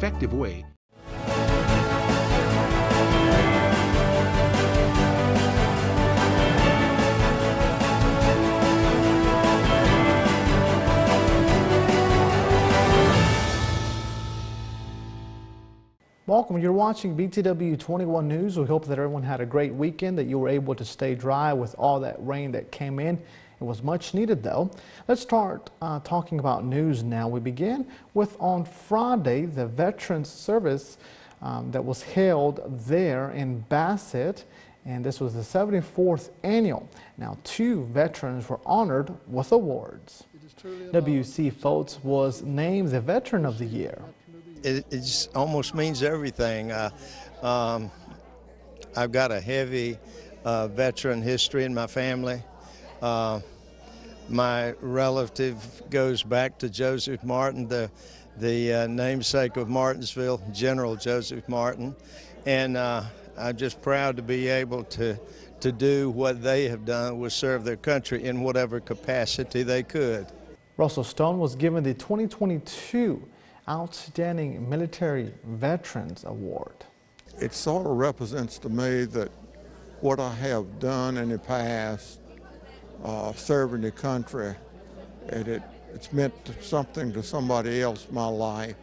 effective way. Welcome. You're watching BTW21 News. We hope that everyone had a great weekend, that you were able to stay dry with all that rain that came in. It was much needed, though. Let's start talking about news now. We begin with on Friday, the Veterans Service that was held there in Bassett, and this was the 74th annual. Now, 2 veterans were honored with awards. W.C. Foltz was named the Veteran of the Year. It just almost means everything. I've got a heavy veteran history in my family. My relative goes back to Joseph Martin, the namesake of Martinsville, General Joseph Martin, and I'm just proud to be able to do what they have done, was serve their country in whatever capacity they could. Russell Stone was given the 2022 Outstanding Military Veterans Award. It sort of represents to me that what I have done in the past, serving the country, it's meant something to somebody else in my life.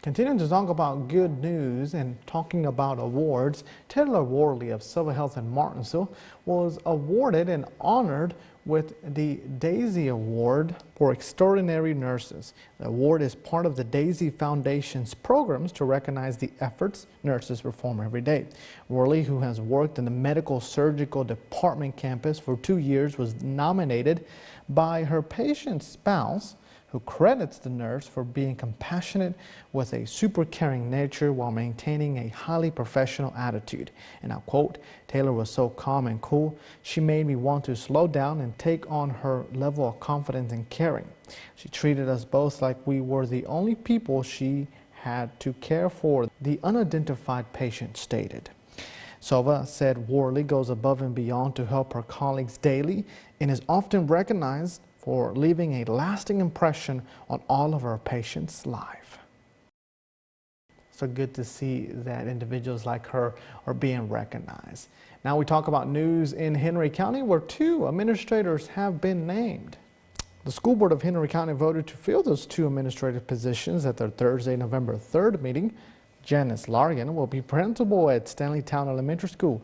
Continuing to talk about good news and talking about awards, Taylor Worley of Civil Health in Martinsville was awarded and honored with the Daisy Award for Extraordinary Nurses. The award is part of the Daisy Foundation's programs to recognize the efforts nurses perform every day. Worley, who has worked in the medical surgical department campus for 2 years, was nominated by her patient's spouse, who credits the nurse for being compassionate with a super caring nature while maintaining a highly professional attitude. And I'll quote, "Taylor was so calm and cool, she made me want to slow down and take on her level of confidence and caring. She treated us both like we were the only people she had to care for," the unidentified patient stated. Sova said Worley goes above and beyond to help her colleagues daily and is often recognized for leaving a lasting impression on all of our patients' life. So good to see that individuals like her are being recognized. Now we talk about news in Henry County, where 2 administrators have been named. The school board of Henry County voted to fill those 2 administrative positions at their Thursday, November 3rd meeting. Janice Largan will be principal at Stanleytown Elementary School.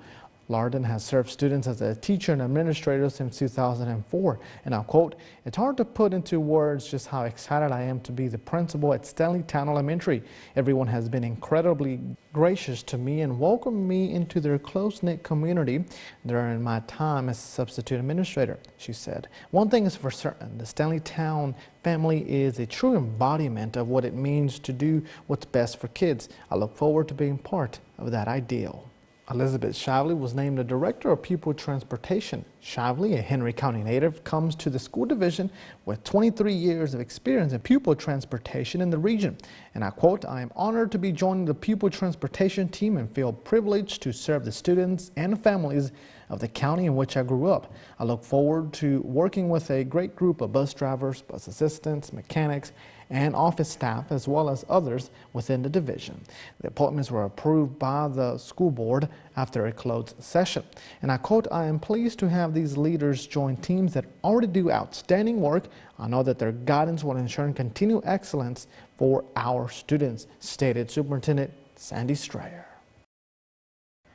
Larden has served students as a teacher and administrator since 2004, and I'll quote, "It's hard to put into words just how excited I am to be the principal at Stanleytown Elementary. Everyone has been incredibly gracious to me and welcomed me into their close-knit community during my time as substitute administrator," she said. "One thing is for certain, the Stanleytown family is a true embodiment of what it means to do what's best for kids. I look forward to being part of that ideal." Elizabeth Shively was named the Director of Pupil Transportation. Shively, a Henry County native, comes to the school division with 23 years of experience in pupil transportation in the region. And I quote, "I am honored to be joining the pupil transportation team and feel privileged to serve the students and families of the county in which I grew up. I look forward to working with a great group of bus drivers, bus assistants, mechanics, and office staff, as well as others within the division." The appointments were approved by the school board after a closed session. And I quote, "I am pleased to have these leaders join teams that already do outstanding work. I know that their guidance will ensure continued excellence for our students," stated Superintendent Sandy Strayer.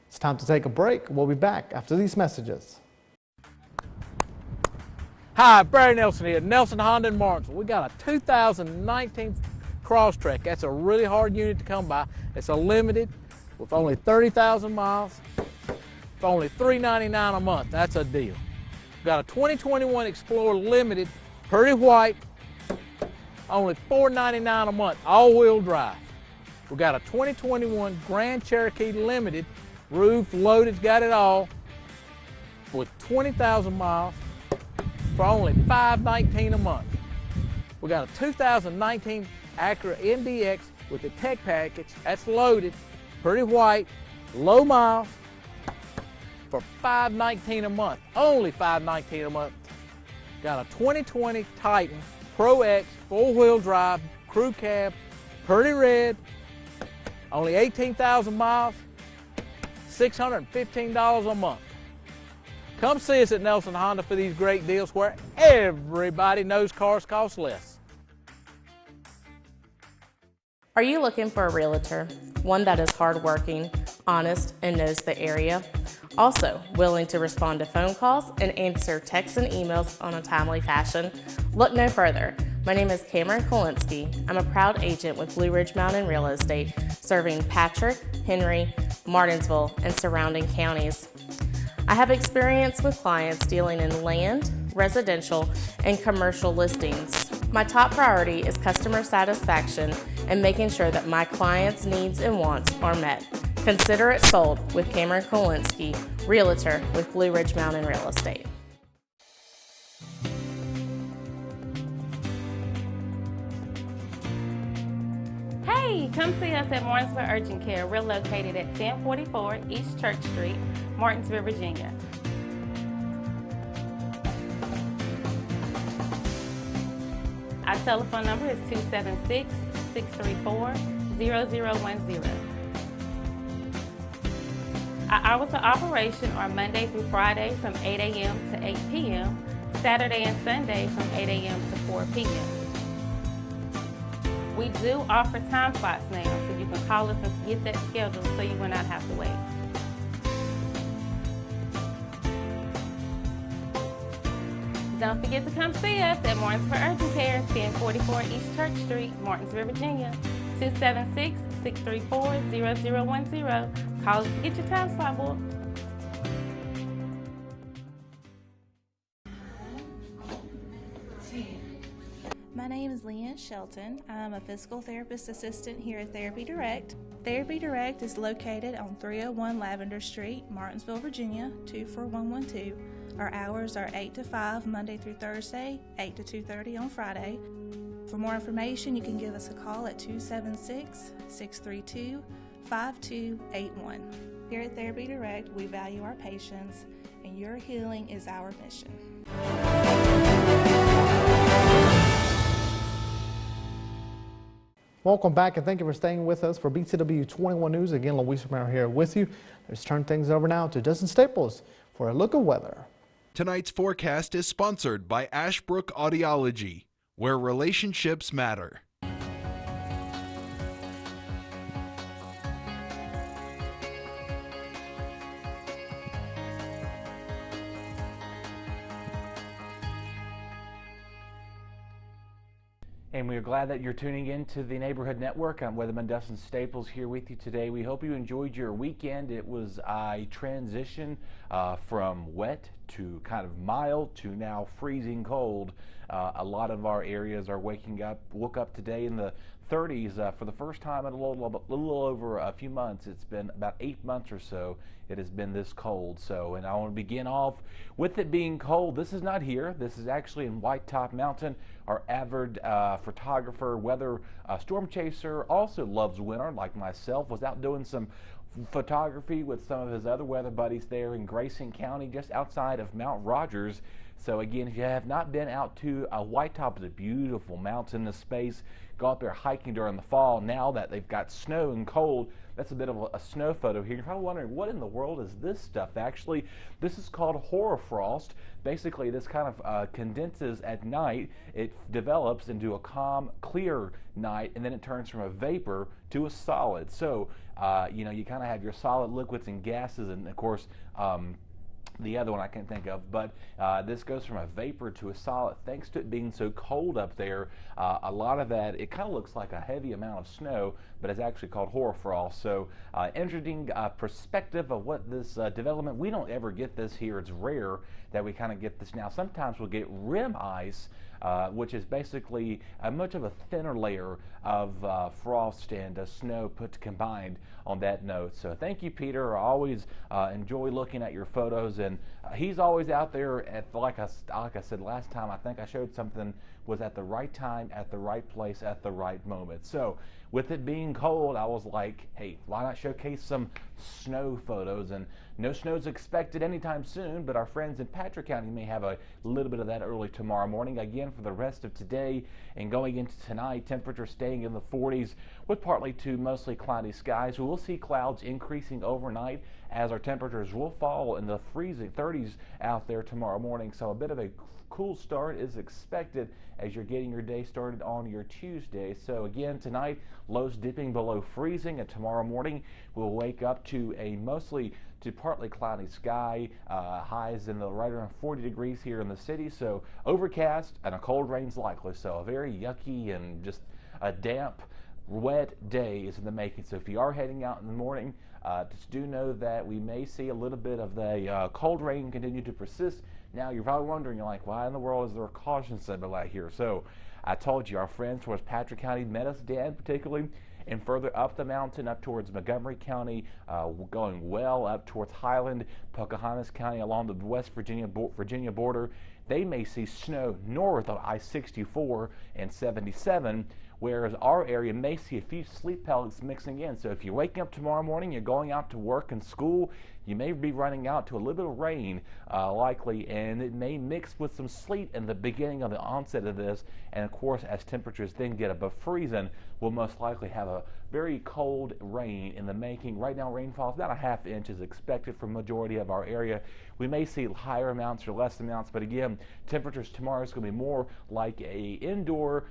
It's time to take a break. We'll be back after these messages. Hi, Barry Nelson here, Nelson Honda in Martinsville. We got a 2019 Crosstrek. That's a really hard unit to come by. It's a limited with only 30,000 miles for only $399 a month. That's a deal. We got a 2021 Explorer Limited, pretty white, only $499 a month, all-wheel drive. We got a 2021 Grand Cherokee Limited, roof loaded, got it all, with 20,000 miles for only $519 a month. We got a 2019 Acura NDX with the tech package, that's loaded, pretty white, low miles, for $519 a month, only $519 a month. Got a 2020 Titan Pro X 4-wheel drive, crew cab, Pretty red, only 18,000 miles, $615 a month. Come see us at Nelson Honda for these great deals where everybody knows cars cost less. Are you looking for a realtor? One that is hardworking, honest, and knows the area? Also, willing to respond to phone calls and answer texts and emails on a timely fashion? Look no further. My name is Cameron Kolinsky. I'm a proud agent with Blue Ridge Mountain Real Estate, serving Patrick, Henry, Martinsville, and surrounding counties. I have experience with clients dealing in land, residential, and commercial listings. My top priority is customer satisfaction and making sure that my clients' needs and wants are met. Consider it sold with Cameron Kolinsky, Realtor with Blue Ridge Mountain Real Estate. Hey, come see us at Martinsville Urgent Care. We're located at 1044 East Church Street, Martinsville, Virginia. Our telephone number is 276-634-0010. Our hours of operation are Monday through Friday from 8 a.m. to 8 p.m., Saturday and Sunday from 8 a.m. to 4 p.m. We do offer time slots now, so you can call us and get that scheduled so you will not have to wait. Don't forget to come see us at Martinsville Urgent Care, 1044 East Church Street, Martinsville, Virginia, 276-634-0010. Call us to get your time slot booked. My name is Leanne Shelton. I'm a physical therapist assistant here at Therapy Direct. Therapy Direct is located on 301 Lavender Street, Martinsville, Virginia, 24112. Our hours are 8 to 5 Monday through Thursday, 8 to 2:30 on Friday. For more information, you can give us a call at 276-632-5281. Here at Therapy Direct, we value our patients, and your healing is our mission. Welcome back, and thank you for staying with us for BTW21 News. Again, Luis Romero here with you. Let's turn things over now to Justin Staples for a look at weather. Tonight's forecast is sponsored by Ashbrook Audiology, where relationships matter. And we are glad that you're tuning in to the Neighborhood Network. I'm Weatherman Dustin Staples here with you today. We hope you enjoyed your weekend. It was a transition from wet to kind of mild to now freezing cold. A lot of our areas are woke up today in the 30s for the first time in a little over a few months. It's been about 8 months or so it has been this cold. And I want to begin off with it being cold. This is not here. This is actually in White Top Mountain. Our avid photographer, weather storm chaser, also loves winter like myself, was out doing some photography with some of his other weather buddies there in Grayson County, just outside of Mount Rogers. So again, if you have not been out to White Top, is a beautiful mountainous space. Go out there hiking during the fall. Now that they've got snow and cold, that's a bit of a snow photo here. You're probably wondering, what in the world is this stuff? Actually, this is called hoarfrost. Basically, this kind of condenses at night. It develops into a calm, clear night, and then it turns from a vapor to a solid. So, you know, you kind of have your solid liquids and gases, and of course, the other one I can't think of, but this goes from a vapor to a solid thanks to it being so cold up there. A lot of that, it kind of looks like a heavy amount of snow, but it's actually called hoarfrost. So interesting perspective of what this development, we don't ever get this here. It's rare that we kind of get this now. Sometimes we'll get rim ice, which is basically much of a thinner layer of frost and snow combined on that note. So thank you, Peter. I always enjoy looking at your photos, and he's always out there at, like I said last time, I think I showed something, was at the right time, at the right place, at the right moment. So with it being cold, I was like, hey, why not showcase some snow photos? And no snow's expected anytime soon, but our friends in Patrick County may have a little bit of that early tomorrow morning. Again, for the rest of today and going into tonight, temperatures staying in the 40s with partly to mostly cloudy skies. We will see clouds increasing overnight as our temperatures will fall in the freezing 30s out there tomorrow morning. So a bit of a cool start is expected as you're getting your day started on your Tuesday. So again, tonight, lows dipping below freezing, and tomorrow morning we'll wake up to a mostly to partly cloudy sky, highs in the right around 40 degrees here in the city. So overcast and a cold rain's likely. So a very yucky and just a damp, wet day is in the making. So if you are heading out in the morning, just do know that we may see a little bit of the cold rain continue to persist. Now you're probably wondering, you're like, why in the world is there a caution symbol out here? So I told you, our friends towards Patrick County met us, Dan, particularly, and further up the mountain, up towards Montgomery County, going well up towards Highland, Pocahontas County, along the West Virginia border. They may see snow north of I-64 and 77, whereas our area may see a few sleet pellets mixing in. So if you're waking up tomorrow morning, you're going out to work and school, you may be running out to a little bit of rain likely, and it may mix with some sleet in the beginning of the onset of this. And of course, as temperatures then get above freezing, we'll most likely have a very cold rain in the making. Right now, rainfall is about a ½ inch is expected for majority of our area. We may see higher amounts or less amounts, but again, temperatures tomorrow is going to be more like a indoor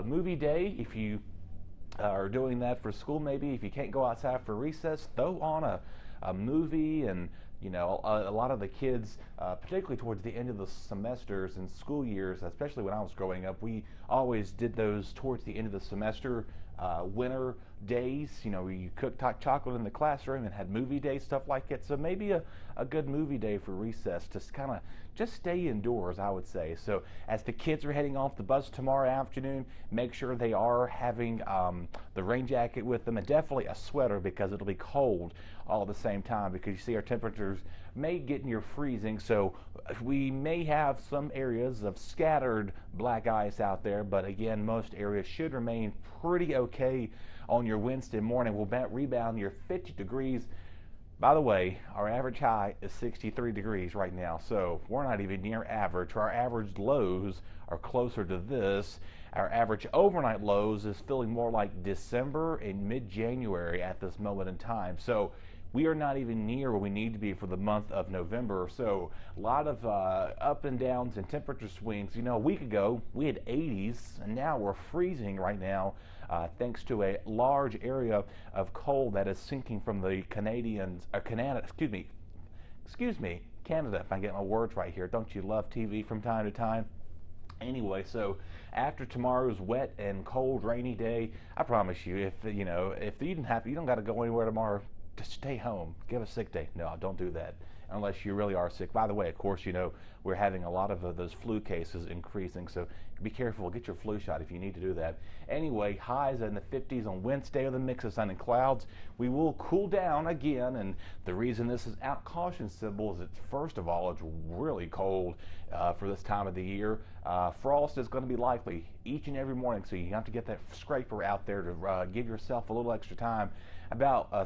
movie day. If you are doing that for school, maybe if you can't go outside for recess, throw on a movie. And you know, a lot of the kids, particularly towards the end of the semesters and school years, especially when I was growing up, we always did those towards the end of the semester, winter days, you know, where you cooked hot chocolate in the classroom and had movie day, stuff like that. So maybe a good movie day for recess to kind of just stay indoors, I would say. So as the kids are heading off the bus tomorrow afternoon, make sure they are having the rain jacket with them, and definitely a sweater, because it'll be cold all at the same time, because you see our temperatures may get near freezing. So we may have some areas of scattered black ice out there, but again, most areas should remain pretty okay on your Wednesday morning. We'll rebound near 50 degrees. By the way, our average high is 63 degrees right now, so we're not even near average. Our average lows are closer to this. Our average overnight lows is feeling more like December and mid-January at this moment in time. So we are not even near where we need to be for the month of November. So a lot of up and downs and temperature swings. You know, a week ago we had 80s, and now we're freezing right now, thanks to a large area of cold that is sinking from the Canada, if I get my words right here. Don't you love TV from time to time? Anyway, so after tomorrow's wet and cold, rainy day, I promise you, if you don't got to go anywhere tomorrow, just stay home. Give a sick day. No, don't do that unless you really are sick. By the way, of course, you know, we're having a lot of those flu cases increasing, so be careful. Get your flu shot if you need to do that. Anyway, highs in the 50s on Wednesday with a mix of sun and clouds. We will cool down again, and the reason this is out caution symbol is it's, first of all, it's really cold for this time of the year. Frost is going to be likely each and every morning, so you have to get that scraper out there to give yourself a little extra time.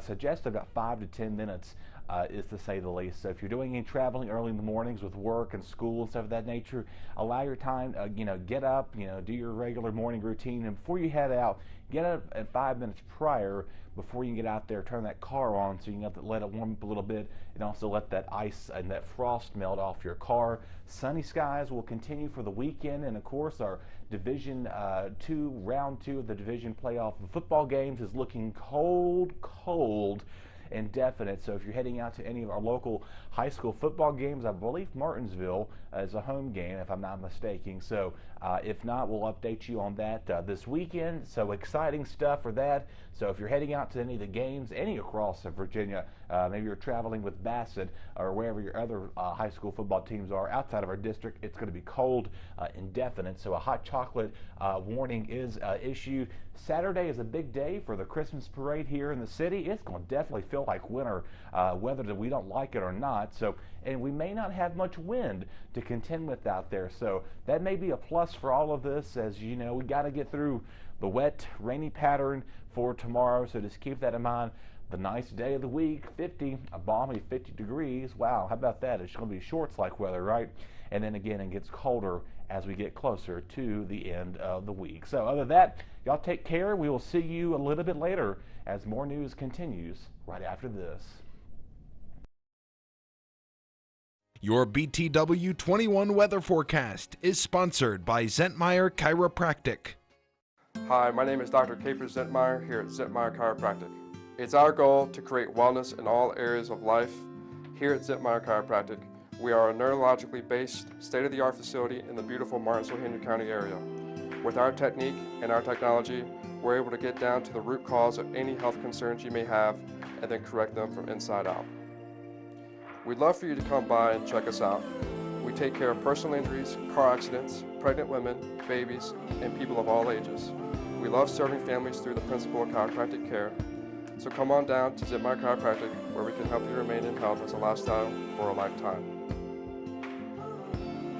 Suggest about 5 to 10 minutes is to say the least. So if you're doing any traveling early in the mornings with work and school and stuff of that nature, allow your time, get up, do your regular morning routine, and before you head out, get up at 5 minutes prior before you can get out there, turn that car on so you can let it warm up a little bit, and also let that ice and that frost melt off your car. Sunny skies will continue for the weekend, and of course our Division round 2 of the division playoff football games is looking cold and definite. So if you're heading out to any of our local high school football games, I believe Martinsville is a home game, if I'm not mistaken. So if not, we'll update you on that this weekend. So exciting stuff for that. So if you're heading out to any of the games, any across Virginia, maybe you're traveling with Bassett or wherever your other high school football teams are outside of our district, it's going to be cold and definite. So a hot chocolate warning is issued. Saturday is a big day for the Christmas parade here in the city. It's going to definitely feel like winter, whether we don't like it or not. So, and we may not have much wind to contend with out there. So that may be a plus for all of this. As you know, we got to get through the wet, rainy pattern for tomorrow, so just keep that in mind. The nice day of the week, 50, a balmy 50 degrees. Wow, how about that? It's going to be shorts-like weather, right? And then again, it gets colder as we get closer to the end of the week. So other than that, y'all take care. We will see you a little bit later as more news continues right after this. Your BTW21 weather forecast is sponsored by Zentmeyer Chiropractic. Hi, my name is Dr. Capers Zentmeyer here at Zentmeyer Chiropractic. It's our goal to create wellness in all areas of life. Here at Zentmeyer Chiropractic, we are a neurologically based, state-of-the-art facility in the beautiful Martinsville-Henry County area. With our technique and our technology, we're able to get down to the root cause of any health concerns you may have and then correct them from inside out. We'd love for you to come by and check us out. We take care of personal injuries, car accidents, pregnant women, babies, and people of all ages. We love serving families through the principle of chiropractic care. So come on down to Zentmeyer Chiropractic, where we can help you remain in health as a lifestyle for a lifetime.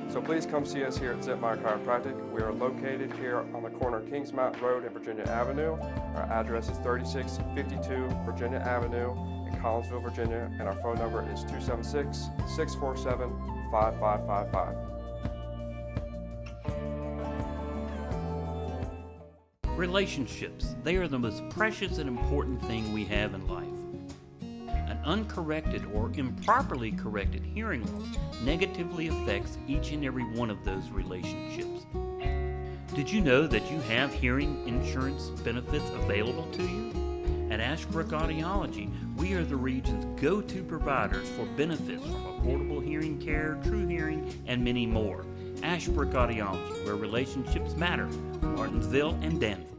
So please come see us here at Zentmeyer Chiropractic. We are located here on the corner of Kings Mountain Road and Virginia Avenue. Our address is 3652 Virginia Avenue in Collinsville, Virginia, and our phone number is 276-647-5555. Relationships, they are the most precious and important thing we have in life. An uncorrected or improperly corrected hearing loss negatively affects each and every one of those relationships. Did you know that you have hearing insurance benefits available to you? At Ashbrook Audiology, we are the region's go-to providers for benefits from affordable hearing care, true hearing, and many more. Ashbrook Audiology, where relationships matter, Martinsville and Danville.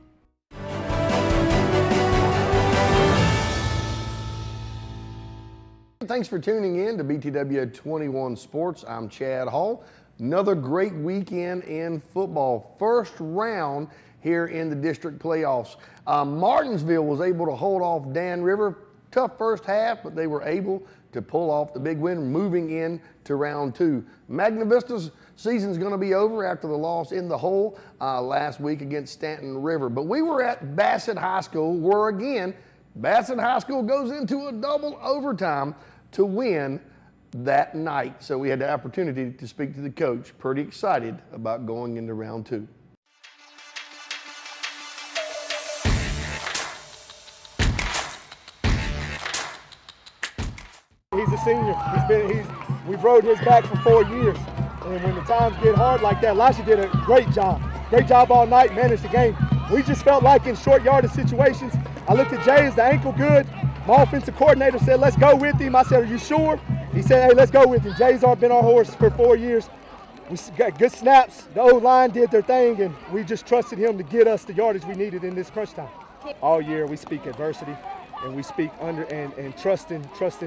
Thanks for tuning in to BTW21 Sports. I'm Chad Hall. Another great weekend in football. First round here in the district playoffs. Martinsville was able to hold off Dan River. Tough first half, but they were able to pull off the big win, moving in to round two. Magna Vista's season's going to be over after the loss in the hole last week against Stanton River. But we were at Bassett High School, where again, Bassett High School goes into a double overtime to win that night. So we had the opportunity to speak to the coach. Pretty excited about going into round two. He's a senior. We've rode his back for 4 years. And when the times get hard like that, Lashley did a great job. Great job all night, managed the game. We just felt like in short yardage situations, I looked at Jay, is the ankle good? My offensive coordinator said, let's go with him. I said, are you sure? He said, hey, let's go with him. Jay's been our horse for 4 years. We got good snaps. The O-line did their thing, and we just trusted him to get us the yardage we needed in this crunch time. All year we speak adversity, and we speak under and trusting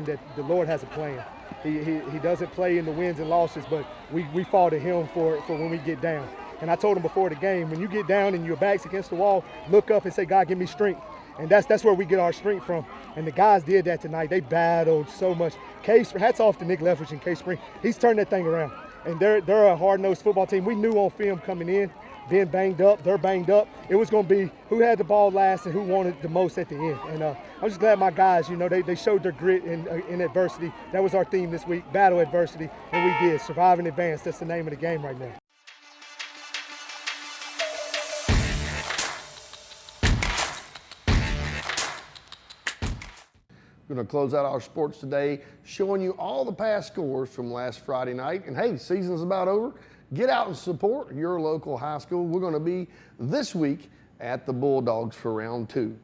that the Lord has a plan. He doesn't play in the wins and losses, but we fall to him for when we get down. And I told him before the game, when you get down and your back's against the wall, look up and say, God, give me strength. And that's where we get our strength from. And the guys did that tonight. They battled so much. Hats off to Nick Leffridge and K-Spring. He's turned that thing around. And they're a hard-nosed football team. We knew on film coming in, being banged up, they're banged up. It was going to be who had the ball last and who wanted the most at the end. And I'm just glad my guys, they showed their grit in adversity. That was our theme this week, battle adversity, and we did. Survive and advance, that's the name of the game right now. We're going to close out our sports today, showing you all the past scores from last Friday night. And hey, season's about over. Get out and support your local high school. We're going to be this week at the Bulldogs for round two.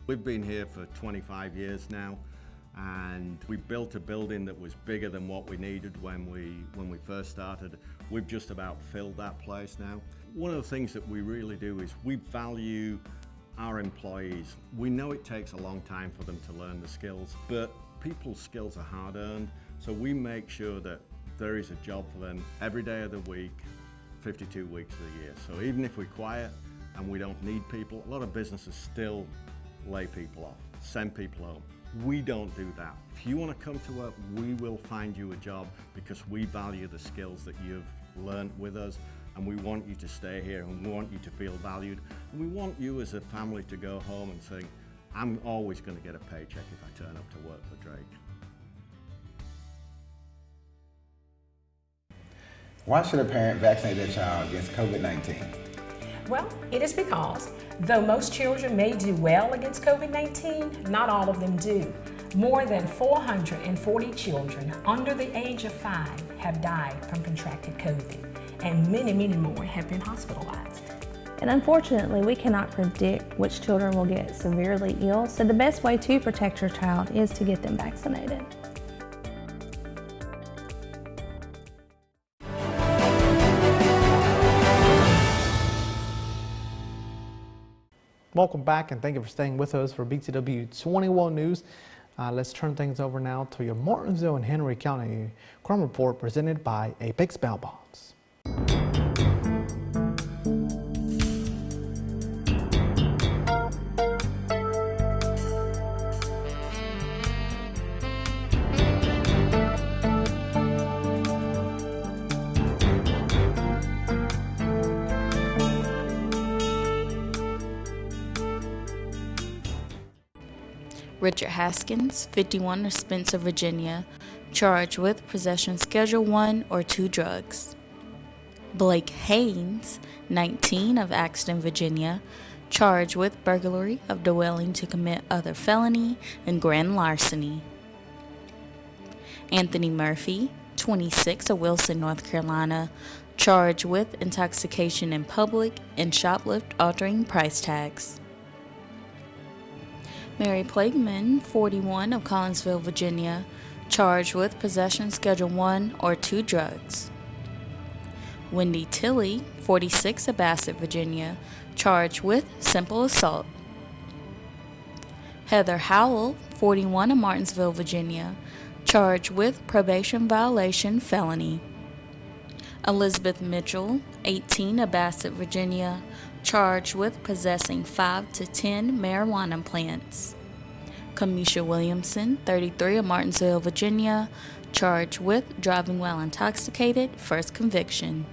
We've been here for 25 years now, and we built a building that was bigger than what we needed when we first started. We've just about filled that place now. One of the things that we really do is we value our employees. We know it takes a long time for them to learn the skills, but people's skills are hard earned, so we make sure that there is a job for them every day of the week, 52 weeks of the year. So even if we're quiet and we don't need people, a lot of businesses still lay people off, send people home. We don't do that. If you want to come to work, we will find you a job because we value the skills that you've learned with us, and we want you to stay here, and we want you to feel valued, and we want you as a family to go home and think, I'm always going to get a paycheck if I turn up to work for Drake. Why should a parent vaccinate their child against COVID-19? Well, it is because though most children may do well against COVID-19, not all of them do. More than 440 children under the age of 5 have died from contracted COVID, and many, many more have been hospitalized. And unfortunately, we cannot predict which children will get severely ill, so the best way to protect your child is to get them vaccinated. Welcome back, and thank you for staying with us for BTW21 News. Let's turn things over now to your Martinsville and Henry County crime report presented by Apex Bail Bonds. Richard Haskins, 51 of Spencer, Virginia, charged with possession Schedule 1 or 2 drugs. Blake Haynes, 19 of Axton, Virginia, charged with burglary of dwelling to commit other felony and grand larceny. Anthony Murphy, 26 of Wilson, North Carolina, charged with intoxication in public and shoplift altering price tags. Mary Plagueman, 41 of Collinsville, Virginia, charged with possession Schedule 1 or 2 drugs. Wendy Tilley, 46 of Bassett, Virginia, charged with simple assault. Heather Howell, 41 of Martinsville, Virginia, charged with probation violation felony. Elizabeth Mitchell, 18 of Bassett, Virginia, charged with possessing 5 to 10 marijuana plants. Kamisha Williamson, 33 of Martinsville, Virginia, charged with driving while intoxicated, first conviction.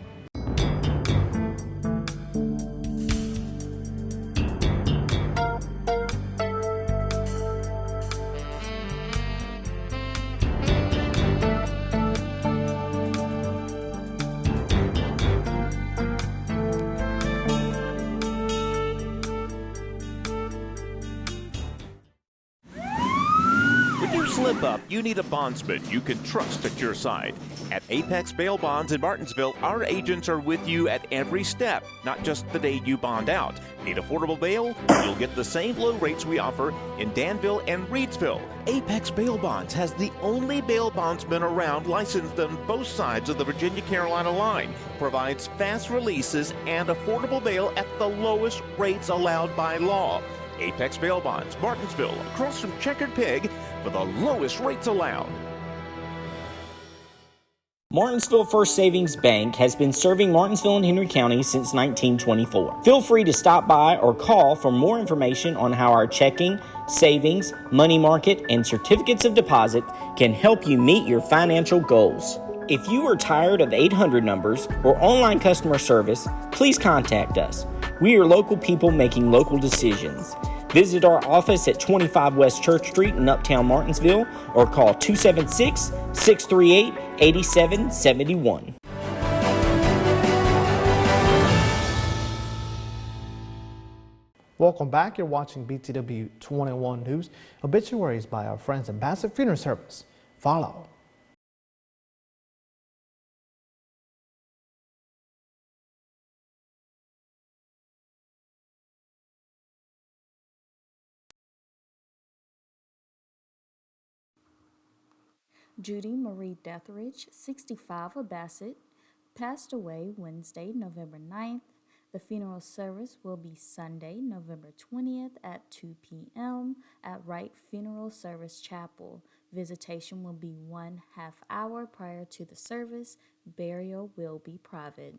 Slip up, you need a bondsman you can trust at your side. At Apex Bail Bonds in Martinsville, our agents are with you at every step, not just the day you bond out. Need affordable bail? You'll get the same low rates we offer in Danville and Reedsville. Apex Bail Bonds has the only bail bondsman around licensed on both sides of the Virginia-Carolina line. Provides fast releases and affordable bail at the lowest rates allowed by law. Apex Bail Bonds, Martinsville, across from Checkered Pig, for the lowest rates allowed. Martinsville First Savings Bank has been serving Martinsville and Henry County since 1924. Feel free to stop by or call for more information on how our checking, savings, money market, and certificates of deposit can help you meet your financial goals. If you are tired of 800 numbers or online customer service, please contact us. We are local people making local decisions. Visit our office at 25 West Church Street in Uptown Martinsville or call 276-638-8771. Welcome back. You're watching BTW21 News. Obituaries by our friends at Bassett Funeral Service. Follow. Judy Marie Deathridge, 65 of Bassett, passed away Wednesday, November 9th. The funeral service will be Sunday, November 20th at 2 p.m. at Wright Funeral Service Chapel. Visitation will be 1/2 hour prior to the service. Burial will be private.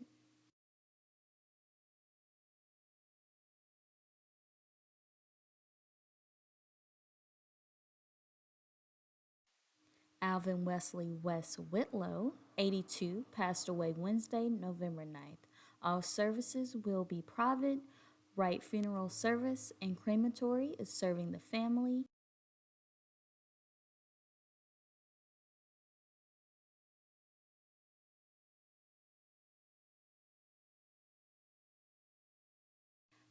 Alvin Wesley West Whitlow, 82, passed away Wednesday, November 9th. All services will be private. Wright Funeral Service and Crematory is serving the family.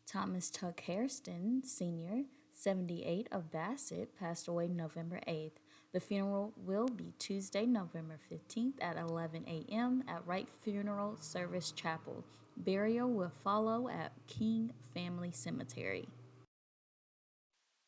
Thomas Tuck Hairston, Sr., 78 of Bassett, passed away November 8th. The funeral will be Tuesday, November 15th at 11 a.m. at Wright Funeral Service Chapel. Burial will follow at King Family Cemetery.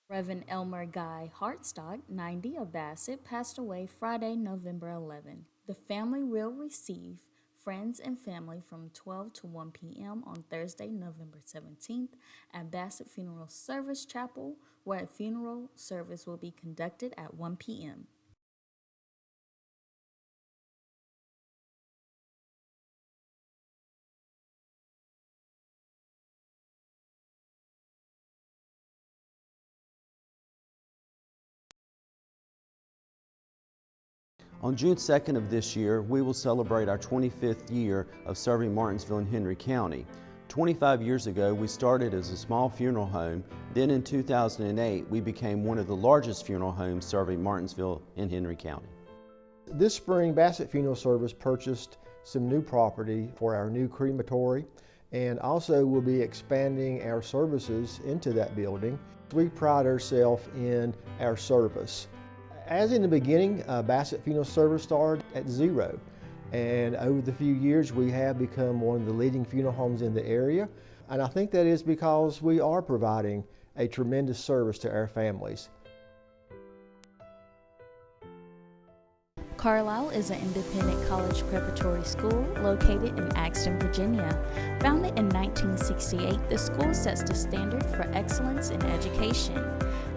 Reverend Elmer Guy Hartstock, 90 of Bassett, passed away Friday, November 11th. The family will receive friends and family from 12 to 1 p.m. on Thursday, November 17th at Bassett Funeral Service Chapel, where a funeral service will be conducted at 1 p.m. On June 2nd of this year, we will celebrate our 25th year of serving Martinsville and Henry County. 25 years ago, we started as a small funeral home. Then in 2008, we became one of the largest funeral homes serving Martinsville and Henry County. This spring, Bassett Funeral Service purchased some new property for our new crematory, and also will be expanding our services into that building. We pride ourselves in our service. As in the beginning, Bassett Funeral Service started at zero, and over the few years we have become one of the leading funeral homes in the area, and I think that is because we are providing a tremendous service to our families. Carlisle is an independent college preparatory school located in Axton, Virginia. Founded in 1968, the school sets the standard for excellence in education.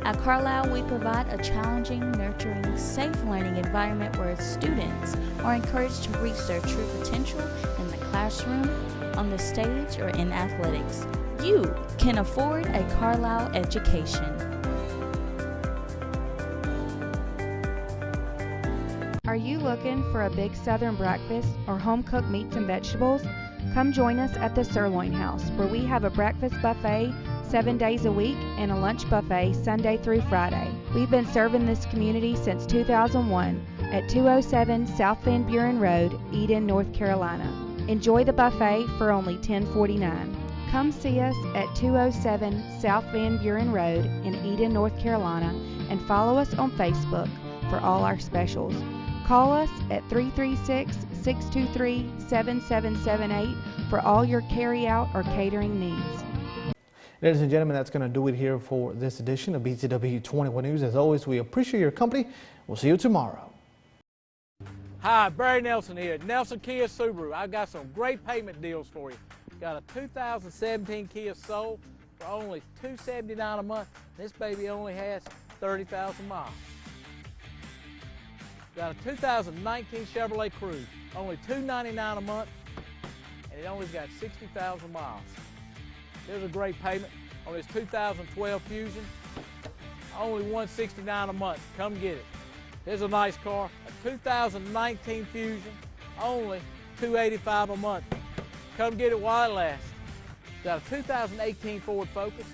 At Carlisle, we provide a challenging, nurturing, safe learning environment where students are encouraged to reach their true potential in the classroom, on the stage, or in athletics. You can afford a Carlisle education. Are you looking for a big Southern breakfast or home-cooked meats and vegetables? Come join us at the Sirloin House, where we have a breakfast buffet 7 days a week and a lunch buffet Sunday through Friday. We've been serving this community since 2001 at 207 South Van Buren Road, Eden, North Carolina. Enjoy the buffet for only $10.49. Come see us at 207 South Van Buren Road in Eden, North Carolina, and follow us on Facebook for all our specials. Call us at 336-623-7778 for all your carry-out or catering needs. Ladies and gentlemen, that's going to do it here for this edition of BTW21 News. As always, we appreciate your company. We'll see you tomorrow. Hi, Barry Nelson here at Nelson Kia Subaru. I've got some great payment deals for you. Got a 2017 Kia Soul for only $279 a month. This baby only has 30,000 miles. Got a 2019 Chevrolet Cruze, only $299 a month, and it only got 60,000 miles. There's a great payment on this 2012 Fusion, only $169 a month. Come get it. Here's a nice car, a 2019 Fusion, only $285 a month. Come get it while it lasts. Got a 2018 Ford Focus,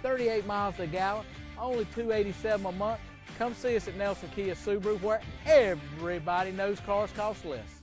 38 miles a gallon, only $287 a month. Come see us at Nelson Kia Subaru, where everybody knows cars cost less.